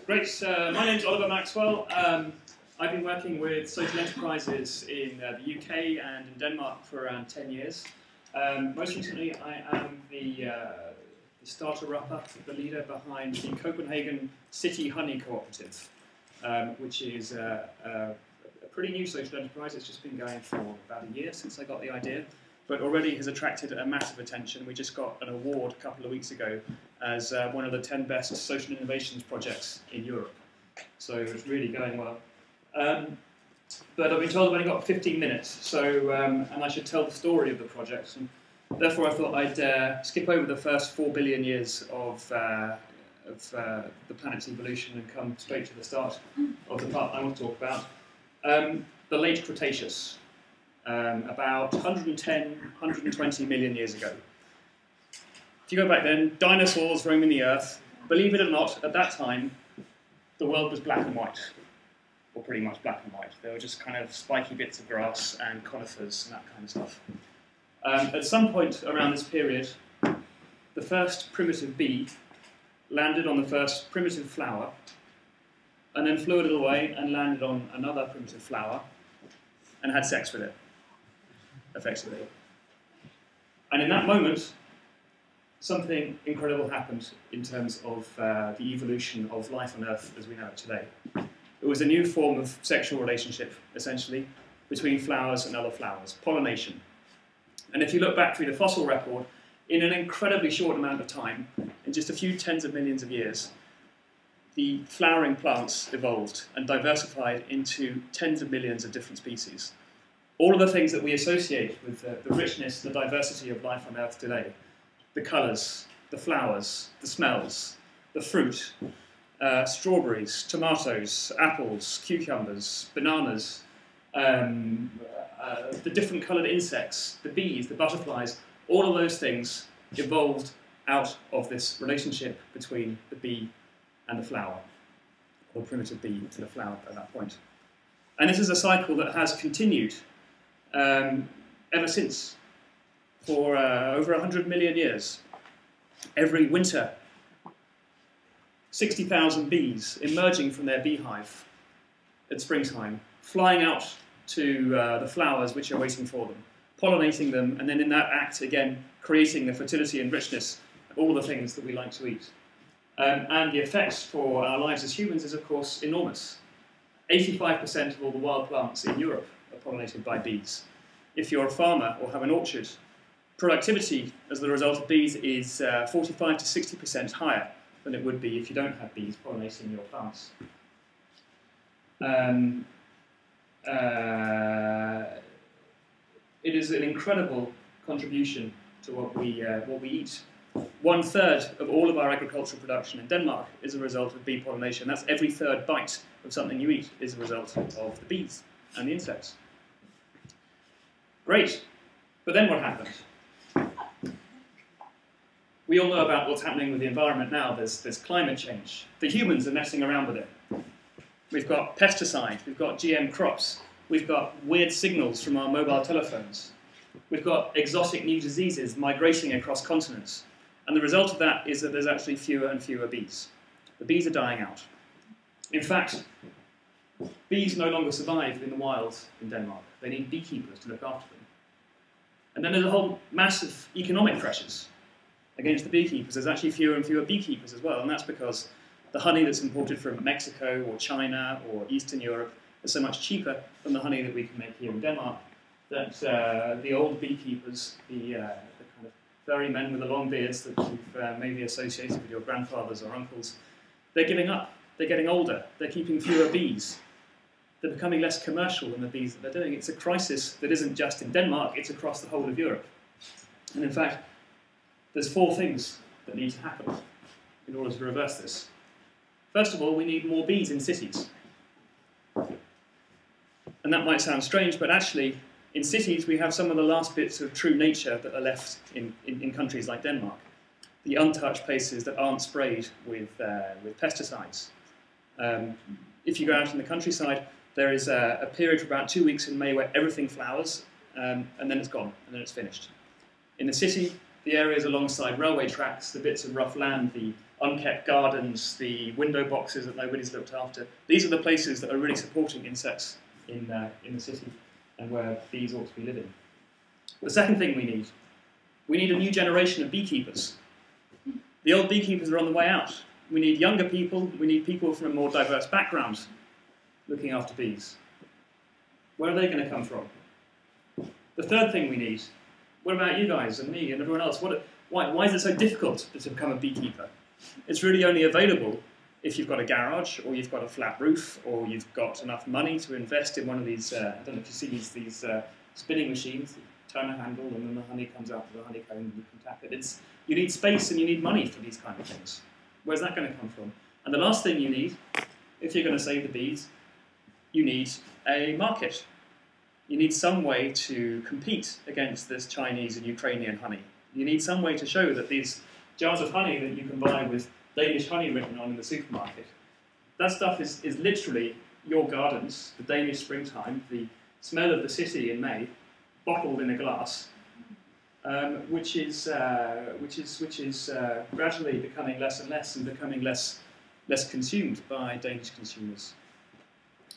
Great. My name's Oliver Maxwell. I've been working with social enterprises in the UK and in Denmark for around 10 years. Most recently, I am the starter-upper, the leader behind the Copenhagen City Honey Cooperative, which is a pretty new social enterprise. It's just been going for about a year since I got the idea, but already has attracted a massive attention. We just got an award a couple of weeks ago as one of the 10 best social innovations projects in Europe. So it's really going well. But I've been told I've only got 15 minutes, so and I should tell the story of the project. And therefore, I thought I'd skip over the first 4 billion years of the planet's evolution and come straight to the start of the part I want to talk about. The late Cretaceous, about 110, 120 million years ago. If you go back then, dinosaurs roaming the Earth. Believe it or not, at that time, the world was black and white, or pretty much black and white. There were just kind of spiky bits of grass and conifers and that kind of stuff. At some point around this period, the first primitive bee landed on the first primitive flower, and then flew a little way and landed on another primitive flower, and had sex with it, effectively. And in that moment, something incredible happened in terms of the evolution of life on Earth as we know it today. It was a new form of sexual relationship, essentially, between flowers and other flowers, pollination. And if you look back through the fossil record, in an incredibly short amount of time, in just a few tens of millions of years, the flowering plants evolved and diversified into tens of millions of different species. All of the things that we associate with the richness, the diversity of life on Earth today, the colours, the flowers, the smells, the fruit, strawberries, tomatoes, apples, cucumbers, bananas, the different coloured insects, the bees, the butterflies, all of those things evolved out of this relationship between the bee and the flower, or the primitive bee to the flower at that point. And this is a cycle that has continued ever since, for over 100 million years. Every winter, 60,000 bees emerging from their beehive at springtime, flying out to the flowers which are waiting for them, pollinating them, and then in that act, again, creating the fertility and richness of all the things that we like to eat. And the effects for our lives as humans is, of course, enormous. 85% of all the wild plants in Europe are pollinated by bees. If you're a farmer or have an orchard, productivity as the result of bees is 45 to 60% higher than it would be if you don't have bees pollinating your plants. It is an incredible contribution to what we eat. 1/3 of all of our agricultural production in Denmark is a result of bee pollination. That's every third bite of something you eat is a result of the bees and the insects. Great, but then what happened? We all know about what's happening with the environment now. There's climate change. The humans are messing around with it. We've got pesticides, we've got GM crops, we've got weird signals from our mobile telephones. We've got exotic new diseases migrating across continents. And the result of that is that there's actually fewer and fewer bees. The bees are dying out. In fact, bees no longer survive in the wild in Denmark. They need beekeepers to look after them. And then there's a whole massive economic pressures against the beekeepers. There's actually fewer and fewer beekeepers as well, and that's because the honey that's imported from Mexico or China or Eastern Europe is so much cheaper than the honey that we can make here in Denmark that the old beekeepers, the kind of furry men with the long beards that you've maybe associated with your grandfathers or uncles, they're giving up. They're getting older. They're keeping fewer bees. They're becoming less commercial than the bees that they're doing. It's a crisis that isn't just in Denmark, it's across the whole of Europe. And in fact, there's 4 things that need to happen in order to reverse this. First of all, we need more bees in cities. And that might sound strange, but actually, in cities, we have some of the last bits of true nature that are left in countries like Denmark. The untouched places that aren't sprayed with pesticides. If you go out in the countryside, there is a period for about 2 weeks in May where everything flowers, and then it's gone, and then it's finished. In the city, the areas alongside railway tracks, the bits of rough land, unkept gardens, the window boxes that nobody's looked after. These are the places that are really supporting insects in the city and where bees ought to be living. The second thing we need a new generation of beekeepers. The old beekeepers are on the way out. We need younger people, we need people from a more diverse background looking after bees. Where are they going to come from? The third thing we need, what about you guys and me and everyone else? Why is it so difficult to become a beekeeper? It's really only available if you've got a garage, or you've got a flat roof, or you've got enough money to invest in one of these, I don't know if you see these spinning machines, you turn a handle and then the honey comes out of the honeycomb and you can tap it. You need space and you need money for these kind of things. Where's that going to come from? And the last thing you need, if you're going to save the bees, you need a market. You need some way to compete against this Chinese and Ukrainian honey. You need some way to show that these jars of honey that you can buy with Danish honey written on in the supermarket, that stuff is literally your gardens, the Danish springtime, the smell of the city in May, bottled in a glass, which is gradually becoming less and less and becoming less consumed by Danish consumers.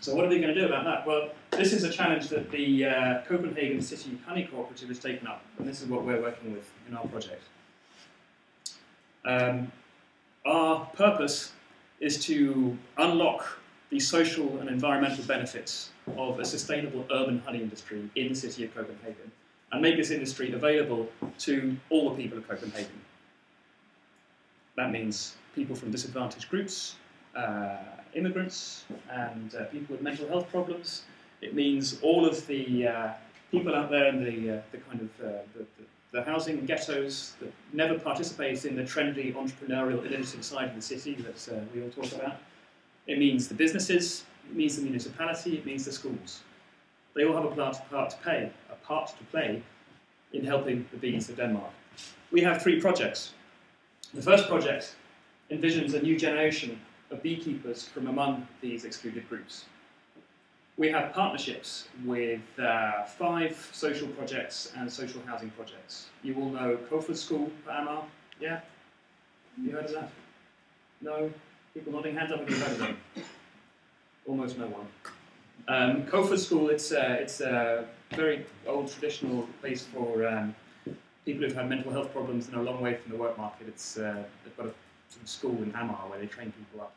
So what are we going to do about that? Well, this is a challenge that the Copenhagen City Honey Cooperative has taken up, and this is what we're working with in our project. Our purpose is to unlock the social and environmental benefits of a sustainable urban honey industry in the city of Copenhagen, and make this industry available to all the people of Copenhagen. That means people from disadvantaged groups, immigrants, and people with mental health problems. It means all of the people out there in the housing ghettos that never participate in the trendy, entrepreneurial, innovative side of the city that we all talk about. It means the businesses, it means the municipality, it means the schools. They all have a part to play in helping the bees of Denmark. We have 3 projects. The first project envisions a new generation of beekeepers from among these excluded groups. We have partnerships with 5 social projects and social housing projects. You all know Kofod School for Amager? Yeah? You heard of that? No? People nodding hands up if you've heard of them. Almost no one. Kofod School, it's a very old traditional place for people who've had mental health problems and are a long way from the work market. They've got a sort of school in Amager where they train people up.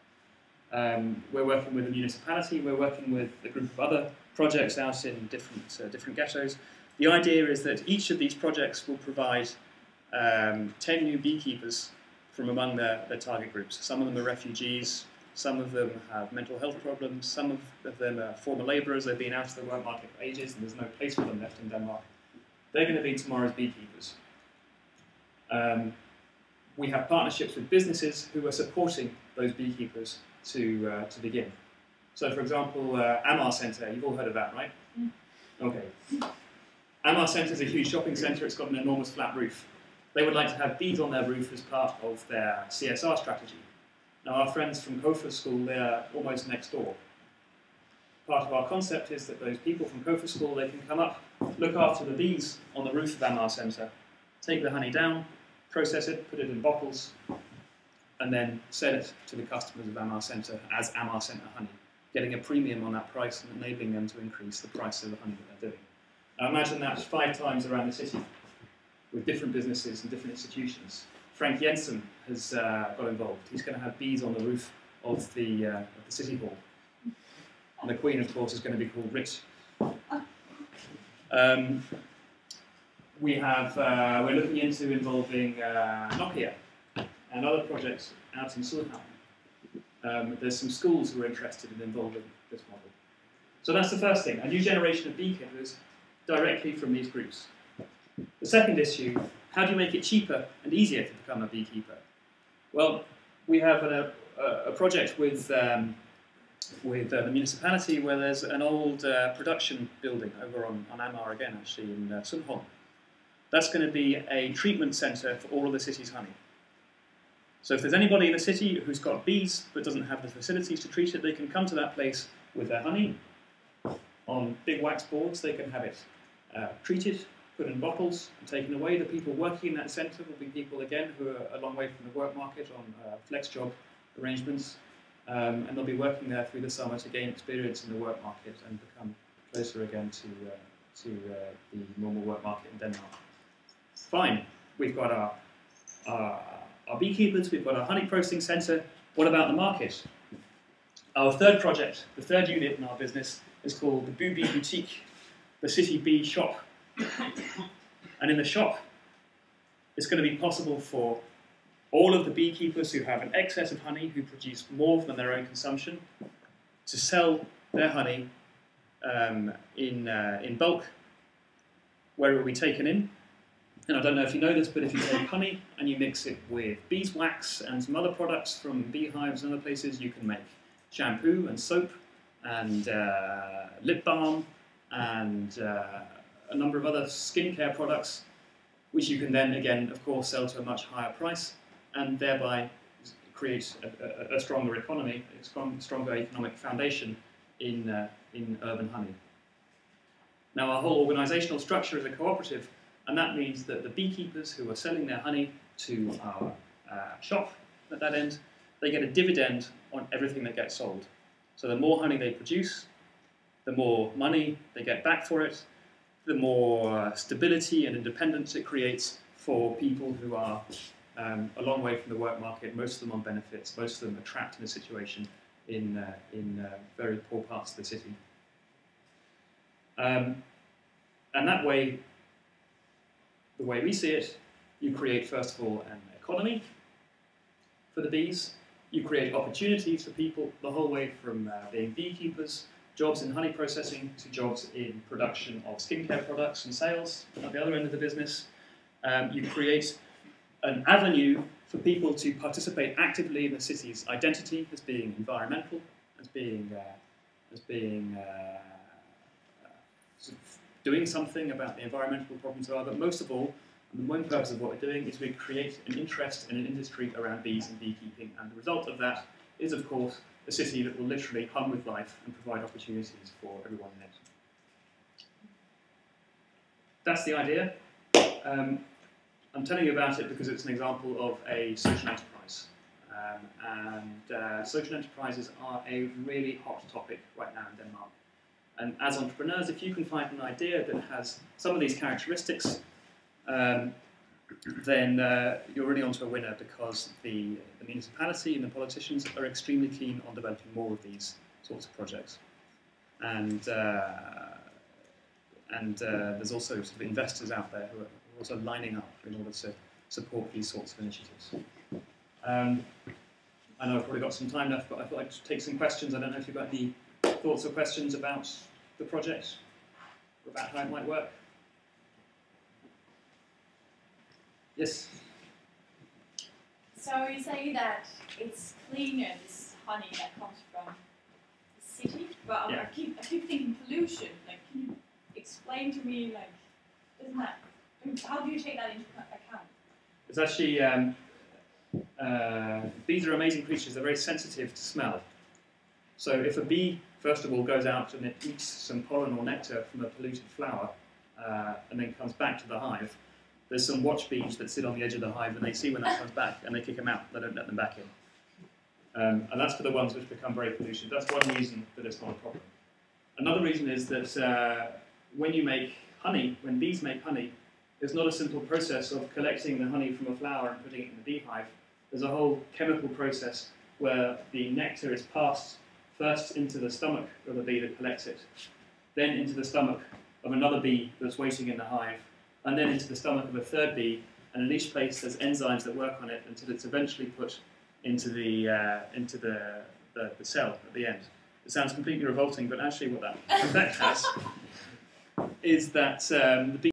We're working with the municipality, we're working with a group of other projects out in different ghettos. The idea is that each of these projects will provide 10 new beekeepers from among their target groups. Some of them are refugees, some of them have mental health problems, some of them are former labourers, they've been out of the work market for ages and there's no place for them left in Denmark. They're going to be tomorrow's beekeepers. We have partnerships with businesses who are supporting those beekeepers to begin. So, for example, Amager Centre, you've all heard of that, right? Mm. Okay. Amager Centre is a huge shopping centre, it's got an enormous flat roof. They would like to have bees on their roof as part of their CSR strategy. Now, our friends from Kofod School, they're almost next door. Part of our concept is that those people from Kofod School, they can come up, look after the bees on the roof of Amager Centre, take the honey down, process it, put it in bottles, and then sell it to the customers of Amager Centre as Amager Centre honey, getting a premium on that price and enabling them to increase the price of the honey that they're doing. Now imagine that 5 times around the city with different businesses and different institutions. Frank Jensen has got involved. He's going to have bees on the roof of the city hall. And the Queen, of course, is going to be called Rit. We're looking into involving Nokia and other projects out in Sydhavn. There's some schools who are interested in involving this model. So that's the first thing, a new generation of beekeepers directly from these groups. The second issue, how do you make it cheaper and easier to become a beekeeper? Well, we have a project with the municipality where there's an old production building over on Amager again, actually, in Sundholm. That's going to be a treatment centre for all of the city's honey. So if there's anybody in the city who's got bees but doesn't have the facilities to treat it, they can come to that place with their honey on big wax boards. They can have it treated, put in bottles and taken away. The people working in that centre will be people, again, who are a long way from the work market on flex job arrangements, and they'll be working there through the summer to gain experience in the work market and become closer again to the normal work market in Denmark. Fine, we've got our beekeepers, we've got our honey processing centre. What about the market? Our third project, the third unit in our business, is called the Bee Boutique, the City Bee Shop. And in the shop, it's going to be possible for all of the beekeepers who have an excess of honey, who produce more than their own consumption, to sell their honey in bulk, where it will be taken in. And I don't know if you know this, but if you take honey and you mix it with beeswax and some other products from beehives and other places, you can make shampoo and soap and lip balm and a number of other skincare products, which you can then, again, of course, sell to a much higher price and thereby create a stronger economy, a stronger economic foundation in urban honey. Now, our whole organisational structure is a cooperative, and that means that the beekeepers who are selling their honey to our shop at that end, they get a dividend on everything that gets sold. So the more honey they produce, the more money they get back for it, the more stability and independence it creates for people who are a long way from the work market, most of them on benefits, most of them are trapped in a situation in very poor parts of the city. And that way, the way we see it, you create, first of all, an economy for the bees. You create opportunities for people the whole way from being beekeepers, jobs in honey processing, to jobs in production of skincare products and sales at the other end of the business. You create an avenue for people to participate actively in the city's identity as being environmental, as being sort of doing something about the environmental problems there are, but most of all, the main purpose of what we're doing is we create an interest in an industry around bees and beekeeping, and the result of that is, of course, a city that will literally hum with life and provide opportunities for everyone in it. That's the idea. I'm telling you about it because it's an example of a social enterprise. Social enterprises are a really hot topic right now in Denmark. And as entrepreneurs, if you can find an idea that has some of these characteristics, then you're really onto a winner, because the municipality and the politicians are extremely keen on developing more of these sorts of projects. And there's also sort of investors out there who are also lining up in order to support these sorts of initiatives. I know I've probably got some time left, but I thought I'd take some questions. I don't know if you've got any thoughts or questions about the project, or about how it might work. Yes? So you say that it's cleaner, this honey that comes from the city, but yeah. I keep thinking pollution. Like, can you explain to me, like, isn't that, how do you take that into account? It's actually, bees are amazing creatures. They're very sensitive to smell. So if a bee, first of all, goes out and it eats some pollen or nectar from a polluted flower, and then comes back to the hive, there's some watch bees that sit on the edge of the hive, and they see when that comes back, and they kick them out. They don't let them back in. And that's for the ones which become very polluted. That's one reason that it's not a problem. Another reason is that when you make honey, when bees make honey, it's not a simple process of collecting the honey from a flower and putting it in the beehive. There's a whole chemical process where the nectar is passed first into the stomach of the bee that collects it, then into the stomach of another bee that's waiting in the hive, and then into the stomach of a third bee, and in each place there's enzymes that work on it until it's eventually put into the cell at the end. It sounds completely revolting, but actually what that effect has is that the bee